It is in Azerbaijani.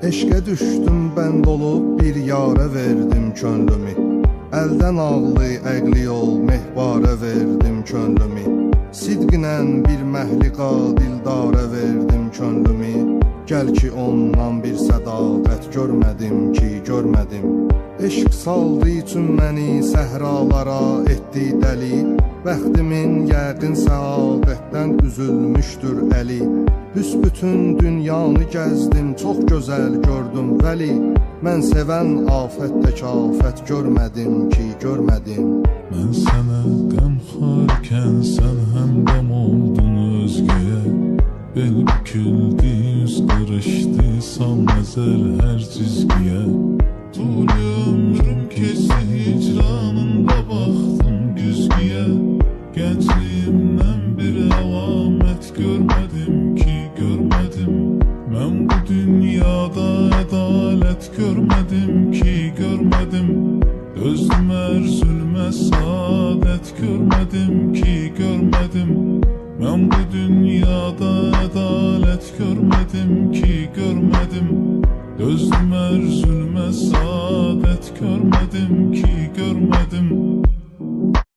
Eşqə düşdüm bənd olub bir yara verdim könlümü. Əldən ağlı əqli yol mehvara verdim könlümü. Sidqinən bir məhliqa dildara verdim könlümü. Gəl ki ondan bir sədaqət görmədim ki görmədim. Eşq saldı üçün məni səhralara etdi dəli. Bəxtimin yəqin səadətdən üzülmüşdür əli. Büsbütün dünyanı gəzdim, çox gözəl gördüm vəli. Mən sevən afət təkafət görmədim ki görmədim. Mən sənə qəmxarkən sən həm qəm oldun özgəyə. Bel büküldü, yüz qırışdı, san nəzər hər cizgiyə. Tuli ömrüm keçdi hicranında baxdım güzgiyə. Gəncliyimdən bir əlamət görmədim ki görmədim. Mən bu dünyada ədalət görmədim ki görmədim. Dözdüm hər zülmə saadət görmədim ki görmədim. Mən bu dünyada ədalət görmədim ki görmədim. Dözdüm hər zülmə saadət görmədim ki görmədim.